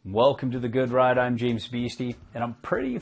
Welcome to The Good Ride. I'm James Beastie, and I'm pretty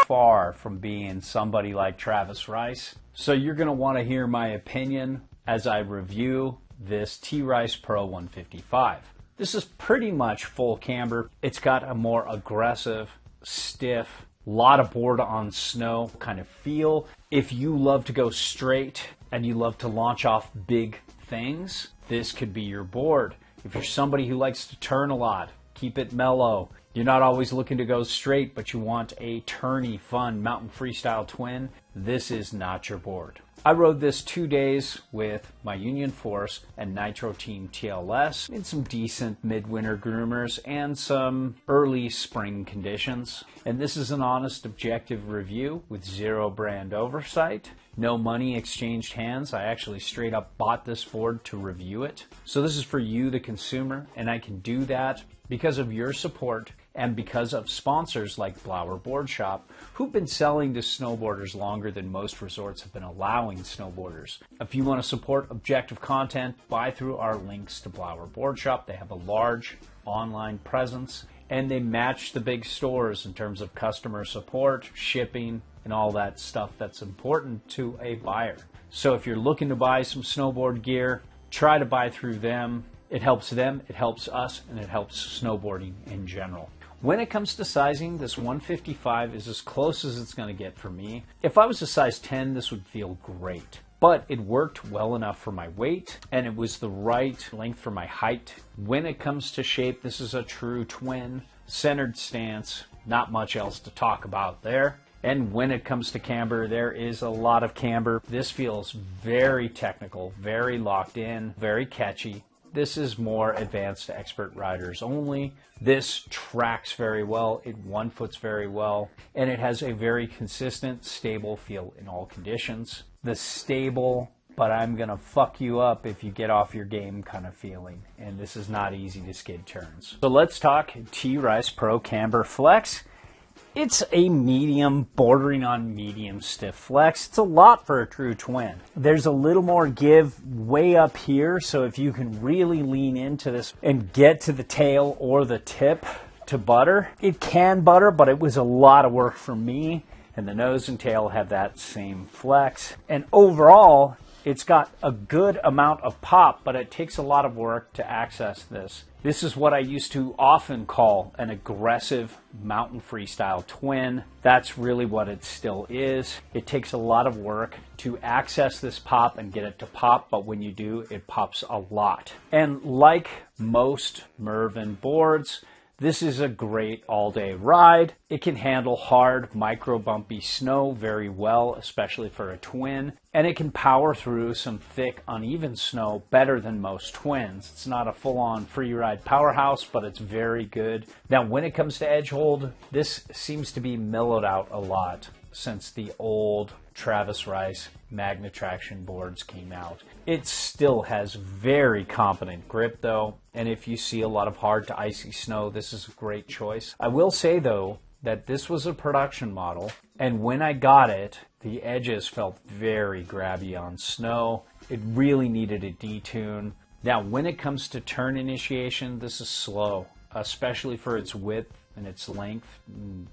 far from being somebody like T.Rice. So you're going to want to hear my opinion as I review this T.Rice Pro 155. This is pretty much full camber. It's got a more aggressive, stiff, lot of board on snow kind of feel. If you love to go straight and you love to launch off big things, this could be your board. If you're somebody who likes to turn a lot, keep it mellow. You're not always looking to go straight, but you want a turny, fun mountain freestyle twin, this is not your board. I rode this 2 days with my Union Force and Nitro Team TLS in some decent midwinter groomers and some early spring conditions. And this is an honest, objective review with zero brand oversight. No money exchanged hands. I actually straight up bought this board to review it. So this is for you, the consumer, and I can do that because of your support and because of sponsors like Blower Board Shop, who've been selling to snowboarders longer than most resorts have been allowing snowboarders. If you want to support objective content, buy through our links to Blower Board Shop. They have a large online presence, and they match the big stores in terms of customer support, shipping, and all that stuff that's important to a buyer. So if you're looking to buy some snowboard gear, try to buy through them. It helps them, it helps us, and it helps snowboarding in general. When it comes to sizing, this 155 is as close as it's going to get for me. If I was a size 10, this would feel great. But it worked well enough for my weight, and it was the right length for my height. When it comes to shape, this is a true twin, centered stance, not much else to talk about there. And when it comes to camber, there is a lot of camber. This feels very technical, very locked in, very catchy. This is more advanced expert riders only. This tracks very well, it one-foots very well, and it has a very consistent, stable feel in all conditions. The stable, but I'm gonna fuck you up if you get off your game kind of feeling, and this is not easy to skid turns. So let's talk T.Rice Pro Camber Flex. It's a medium, bordering on medium stiff flex. It's a lot for a true twin. There's a little more give way up here, so if you can really lean into this and get to the tail or the tip to butter, it can butter, but it was a lot of work for me, and the nose and tail have that same flex. And overall, it's got a good amount of pop, but it takes a lot of work to access this. This is what I used to often call an aggressive mountain freestyle twin. That's really what it still is. It takes a lot of work to access this pop and get it to pop, but when you do, it pops a lot. And like most Mervin boards, this is a great all-day ride. It can handle hard, micro-bumpy snow very well, especially for a twin. And it can power through some thick, uneven snow better than most twins. It's not a full-on free ride powerhouse, but it's very good. Now, when it comes to edge hold, this seems to be mellowed out a lot since the old T.Rice Magna Traction boards came out. It still has very competent grip though, and if you see a lot of hard to icy snow, this is a great choice. I will say though that this was a production model, and when I got it, the edges felt very grabby on snow. It really needed a detune. Now when it comes to turn initiation, this is slow, especially for its width and its length,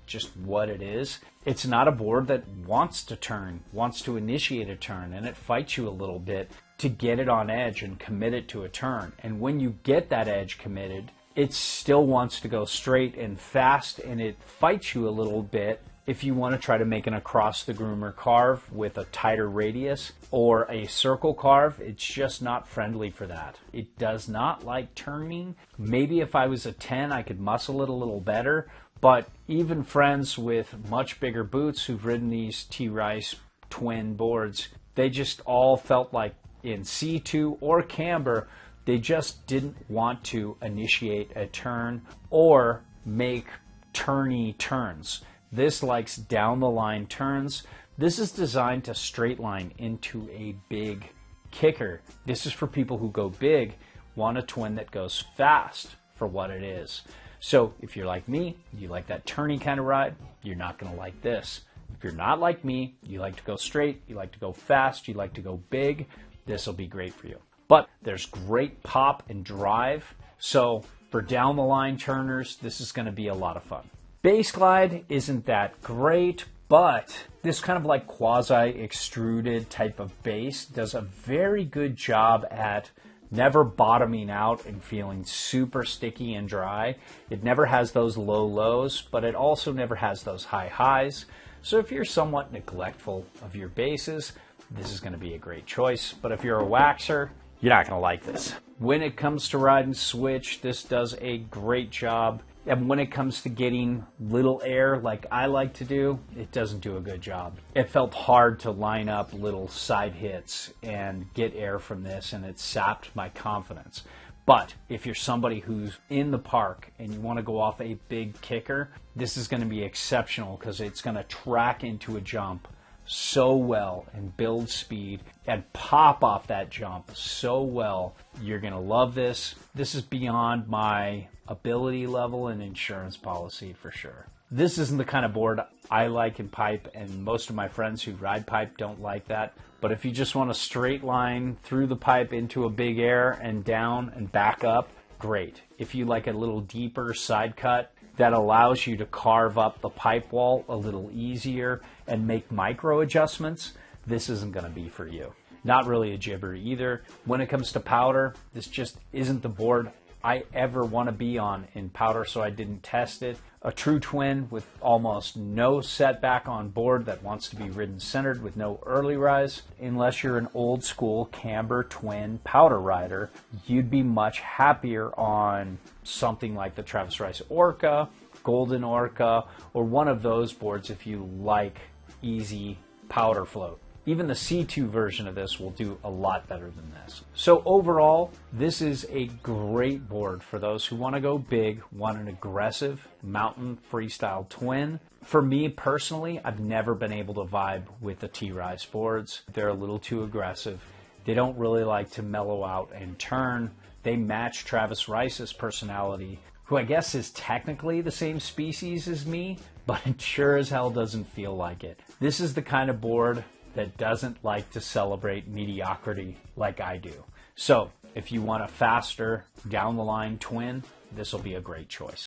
just what it is. It's not a board that wants to turn, wants to initiate a turn, and it fights you a little bit to get it on edge and commit it to a turn. And when you get that edge committed, it still wants to go straight and fast, and it fights you a little bit if you want to try to make an across the groomer carve with a tighter radius or a circle carve. It's just not friendly for that. It does not like turning. Maybe if I was a 10, I could muscle it a little better, but even friends with much bigger boots who've ridden these T.Rice twin boards, they just all felt like in C2 or camber, they just didn't want to initiate a turn or make turny turns. This likes down the line turns. This is designed to straight line into a big kicker. This is for people who go big, want a twin that goes fast for what it is. So if you're like me, you like that turny kind of ride, you're not going to like this. If you're not like me, you like to go straight, you like to go fast, you like to go big, this will be great for you. But there's great pop and drive. So For down the line turners, this is going to be a lot of fun. Base glide isn't that great, but this kind of like quasi-extruded type of base does a very good job at never bottoming out and feeling super sticky and dry. It never has those low lows, but it also never has those high highs. So if you're somewhat neglectful of your bases, this is going to be a great choice. But if you're a waxer, you're not going to like this. When it comes to ride and switch, this does a great job. And when it comes to getting little air like I like to do, it doesn't do a good job. It felt hard to line up little side hits and get air from this, and it sapped my confidence. But if you're somebody who's in the park and you want to go off a big kicker, this is going to be exceptional because it's going to track into a jump so well and build speed and pop off that jump so well. You're going to love this. This is beyond my ability level and insurance policy for sure. This isn't the kind of board I like in pipe, and most of my friends who ride pipe don't like that. But if you just want a straight line through the pipe into a big air and down and back up, great. If you like a little deeper side cut that allows you to carve up the pipe wall a little easier and make micro adjustments, this isn't going to be for you. Not really a jibber either. When it comes to powder, this just isn't the board I ever want to be on in powder, so I didn't test it. A true twin with almost no setback on board that wants to be ridden centered with no early rise. Unless you're an old school Camber twin powder rider, you'd be much happier on something like the T.Rice Orca, Golden Orca, or one of those boards if you like easy powder float. Even the C2 version of this will do a lot better than this. So overall, this is a great board for those who want to go big, want an aggressive mountain freestyle twin. For me personally, I've never been able to vibe with the T.Rice boards. They're a little too aggressive. They don't really like to mellow out and turn. They match T.Rice's personality, who I guess is technically the same species as me, but it sure as hell doesn't feel like it. This is the kind of board that doesn't like to celebrate mediocrity like I do. So if you want a faster, down the line twin, this will be a great choice.